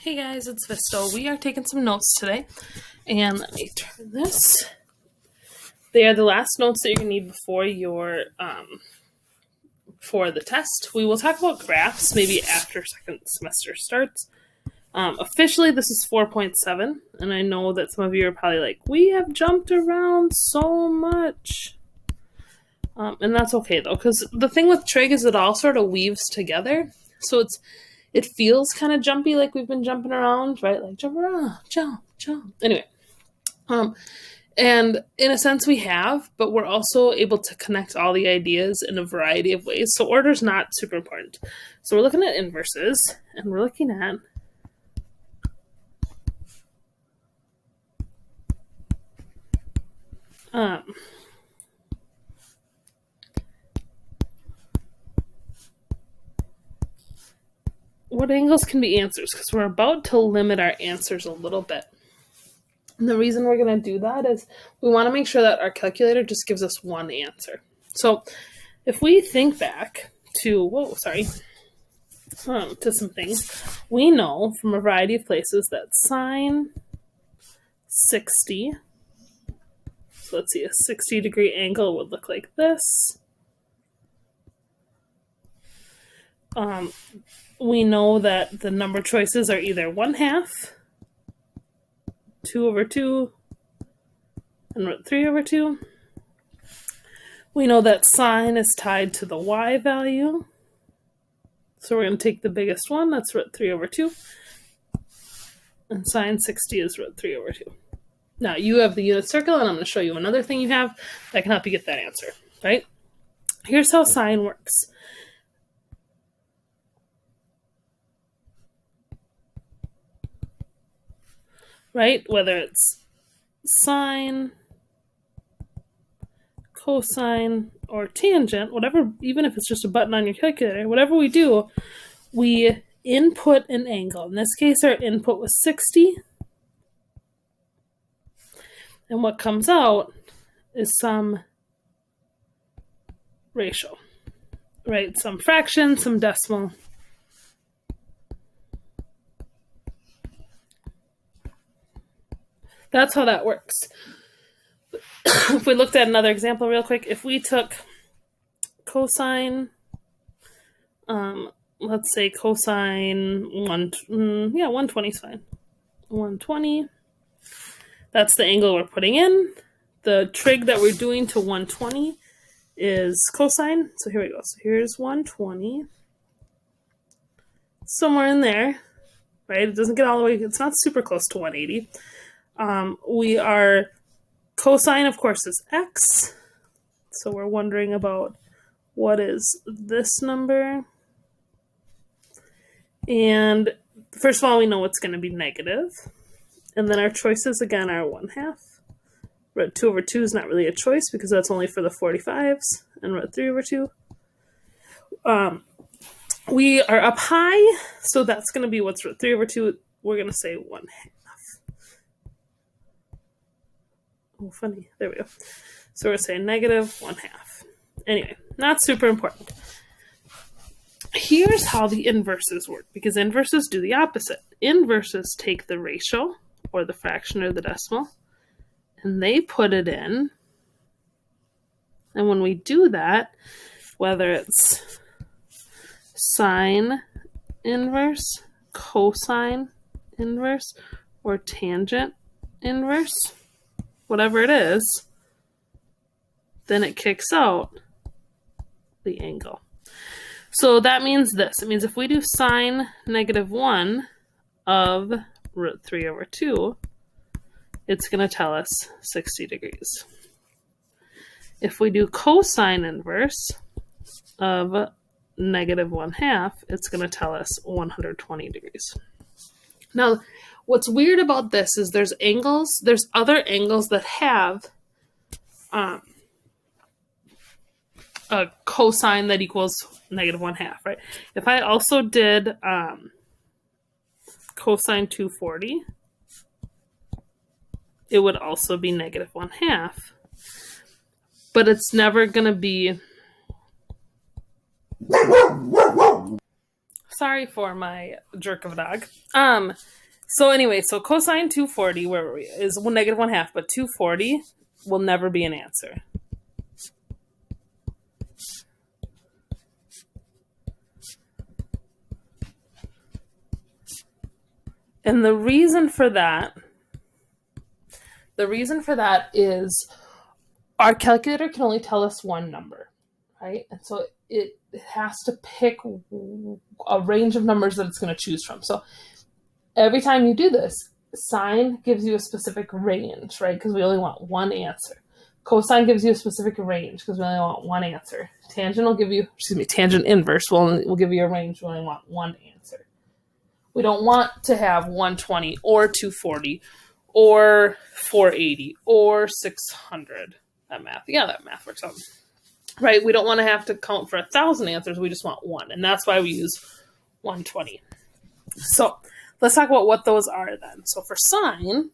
Hey guys, it's Visto. We are taking some notes today, and let me turn this. They are the last notes that you're going to need before your for the test. We will talk about graphs maybe after second semester starts. Officially, this is 4.7, and I know that some of you are probably like, we have jumped around so much. And that's okay though, because the thing with Trig is it all sort of weaves together. So it feels kind of jumpy, like we've been jumping around, right? Like jump around, jump. Anyway, and in a sense we have, but we're also able to connect all the ideas in a variety of ways. So order's not super important. So we're looking at inverses, and we're looking at what angles can be answers, because we're about to limit our answers a little bit. And the reason we're going to do that is we want to make sure that our calculator just gives us one answer. So if we think back to, to some things, we know from a variety of places that sine 60, so let's see, a 60-degree angle would look like this. We know that the number choices are either 1/2, 2/2, and root 3/2. We know that sine is tied to the y value. So we're going to take the biggest one, that's root 3/2. And sine 60 is root 3/2. Now you have the unit circle, and I'm going to show you another thing you have that can help you get that answer, right? Here's how sine works. Right? Whether it's sine, cosine, or tangent, whatever, even if it's just a button on your calculator, whatever we do, we input an angle. In this case, our input was 60. And what comes out is some ratio, right? Some fraction, some decimal. That's how that works. If we looked at another example real quick, if we took cosine, let's say cosine 120 is fine. 120, that's the angle we're putting in. The trig that we're doing to 120 is cosine. So here we go. So here's 120. Somewhere in there, right? It doesn't get all the way, it's not super close to 180. We are, cosine, of course, is x. So we're wondering about what is this number. And first of all, we know it's going to be negative. And then our choices, again, are 1/2. Root 2/2 is not really a choice because that's only for the 45s. And root 3/2. We are up high, so that's going to be what's root 3/2. We're going to say 1/2. Oh, funny. There we go. So we're saying negative 1/2. Anyway, not super important. Here's how the inverses work, because inverses do the opposite. Inverses take the ratio, or the fraction, or the decimal, and they put it in. And when we do that, whether it's sine inverse, cosine inverse, or tangent inverse, whatever it is, then it kicks out the angle. So that means this. It means if we do sine -1 of root 3/2, it's going to tell us 60 degrees. If we do cosine inverse of -1/2, it's going to tell us 120 degrees. Now, what's weird about this is there's other angles that have a cosine that equals -1/2, right? If I also did cosine 240, it would also be -1/2, but it's never going to be Sorry for my jerk of a dog. So anyway, so cosine 240, where were we? Is negative 1/2, but 240 will never be an answer. And the reason for that is our calculator can only tell us one number, right? And so it has to pick a range of numbers that it's going to choose from. So every time you do this, sine gives you a specific range, right? Because we only want one answer. Cosine gives you a specific range because we only want one answer. Tangent inverse will give you a range. We only want one answer. We don't want to have 120 or 240 or 480 or 600. That math works out. Right? We don't want to have to count for 1,000 answers. We just want one. And that's why we use 120. So let's talk about what those are then. So for sine,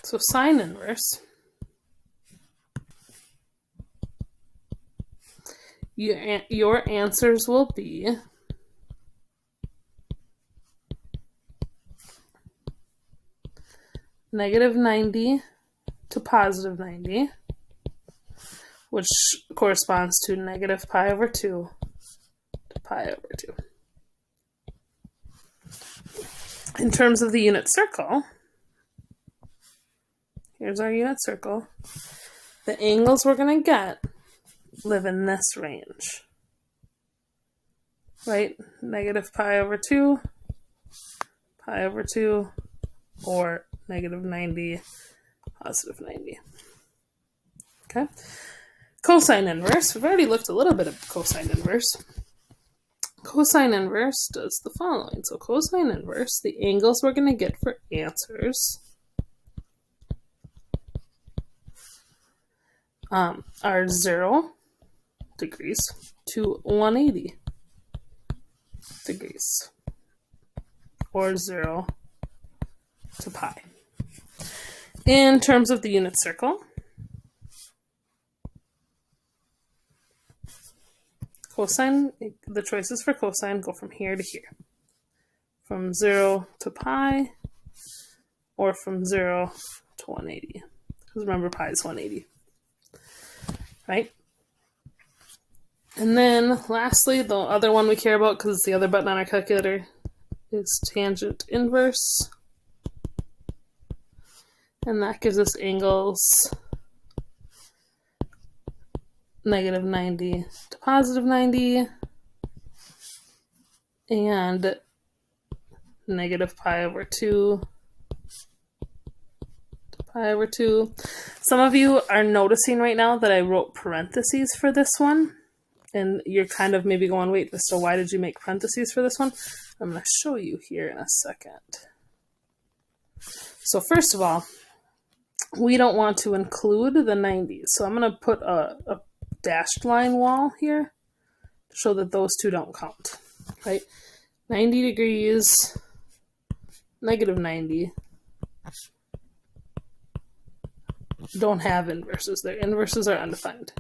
sine inverse, your answers will be negative 90 to positive 90, which corresponds to negative pi over 2 to pi over 2. In terms of the unit circle, here's our unit circle. The angles we're going to get live in this range, right? Negative pi over 2, or negative 90, positive 90. Okay. Cosine inverse. We've already looked a little bit at cosine inverse. Cosine inverse does the following. So cosine inverse, the angles we're going to get for answers are 0 degrees to 180 degrees, or 0 to pi. In terms of the unit circle, cosine, the choices for cosine go from here to here, from 0 to pi, or from 0 to 180. Because remember, pi is 180, right? And then lastly, the other one we care about, because it's the other button on our calculator, is tangent inverse. And that gives us angles negative 90 to positive 90 and negative pi over 2 to pi over 2. Some of you are noticing right now that I wrote parentheses for this one. And you're kind of maybe going, wait, so why did you make parentheses for this one? I'm going to show you here in a second. So first of all, we don't want to include the 90s. So I'm going to put a dashed line wall here to show that those two don't count, right? 90 degrees, negative 90 don't have inverses. Their inverses are undefined.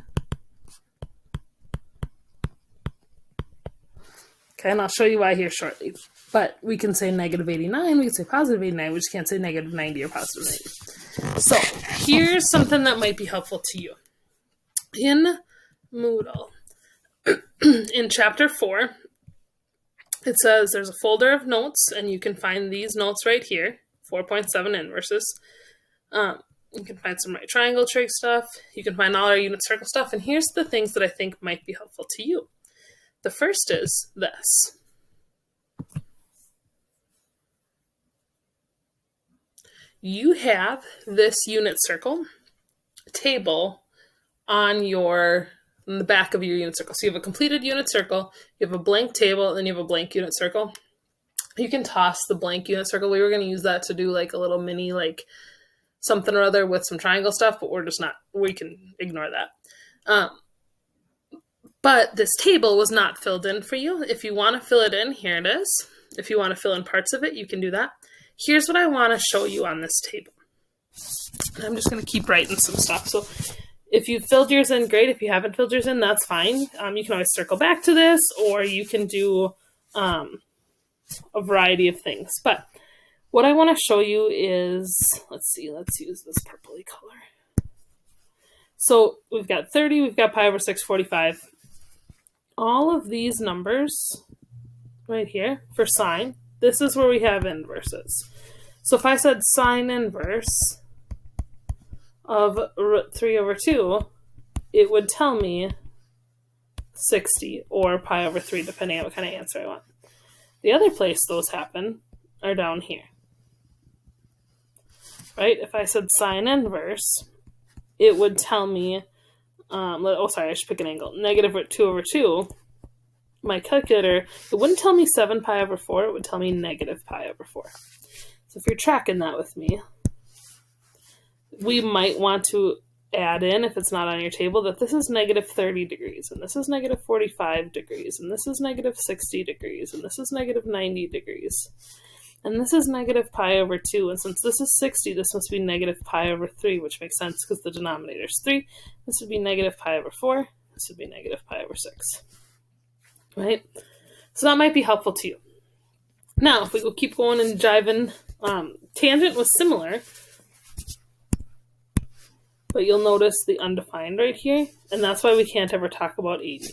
Okay, and I'll show you why here shortly. But we can say negative 89, we can say positive 89, we just can't say negative 90 or positive 90. So here's something that might be helpful to you. In Moodle, in chapter 4, it says there's a folder of notes, and you can find these notes right here, 4.7 inverses. You can find some right triangle trig stuff. You can find all our unit circle stuff. And here's the things that I think might be helpful to you. The first is this. You have this unit circle table on the back of your unit circle. So you have a completed unit circle, you have a blank table, and then you have a blank unit circle. You can toss the blank unit circle. We were going to use that to do like a little mini like something or other with some triangle stuff, but we can ignore that. But this table was not filled in for you. If you want to fill it in, here it is. If you want to fill in parts of it, you can do that. Here's what I want to show you on this table. I'm just going to keep writing some stuff. So if you've filled yours in, great. If you haven't filled yours in, that's fine. You can always circle back to this, or you can do a variety of things. But what I want to show you is, let's use this purpley color. So we've got 30, we've got pi over 6, 45. All of these numbers right here for sine, this is where we have inverses. So if I said sine inverse of root 3 over 2, it would tell me 60 or pi over 3, depending on what kind of answer I want. The other place those happen are down here. Right? If I said sine inverse, it would tell me, I should pick an angle, negative root 2 over 2. My calculator, it wouldn't tell me 7 pi over 4, it would tell me negative pi over 4. So if you're tracking that with me, we might want to add in, if it's not on your table, that this is negative 30 degrees, and this is negative 45 degrees, and this is negative 60 degrees, and this is negative 90 degrees. And this is negative pi over 2, and since this is 60, this must be negative pi over 3, which makes sense because the denominator is 3. This would be negative pi over 4. This would be negative pi over 6. Right? So that might be helpful to you. Now, if we will keep going and jiving, tangent was similar, but you'll notice the undefined right here, and that's why we can't ever talk about 80.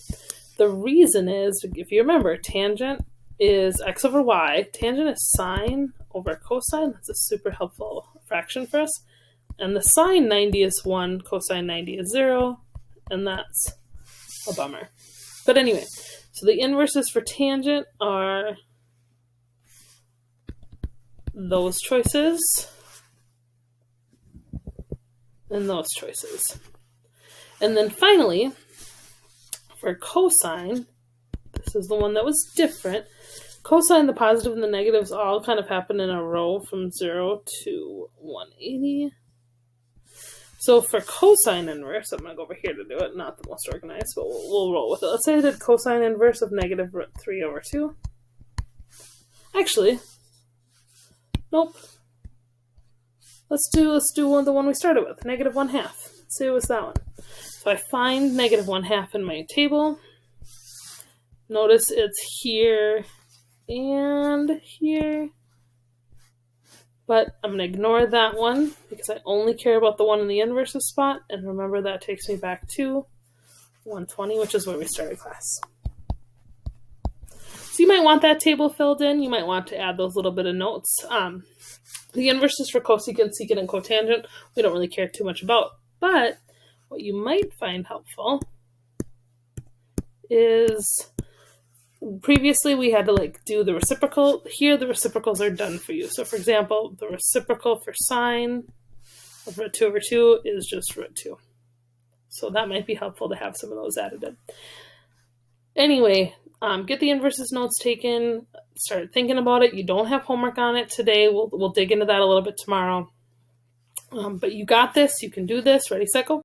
The reason is, if you remember, tangent is x over y. Tangent is sine over cosine. That's a super helpful fraction for us. And the sine 90 is 1, cosine 90 is 0, and that's a bummer. But anyway, so the inverses for tangent are those choices and those choices. And then finally, for cosine, this is the one that was different. Cosine, the positive and the negatives all kind of happen in a row from 0 to 180. So for cosine inverse, I'm going to go over here to do it, not the most organized, but we'll roll with it. Let's say I did cosine inverse of negative root 3 over 2. Actually, nope. Let's do the one we started with, negative 1/2. Let's say it was that one. So I find negative 1/2 in my table. Notice it's here and here. But I'm going to ignore that one because I only care about the one in the inverses spot. And remember, that takes me back to 120, which is where we started class. So you might want that table filled in. You might want to add those little bit of notes. The inverses for cosecant, secant, and cotangent, we don't really care too much about. But what you might find helpful is, previously we had to do the reciprocal. Here the reciprocals are done for you. So for example, the reciprocal for sine of root 2 over 2 is just root 2. So that might be helpful to have some of those added in. Anyway, get the inverses notes taken, start thinking about it. You don't have homework on it today. We'll dig into that a little bit tomorrow. But you got this. You can do this. Ready, set, go.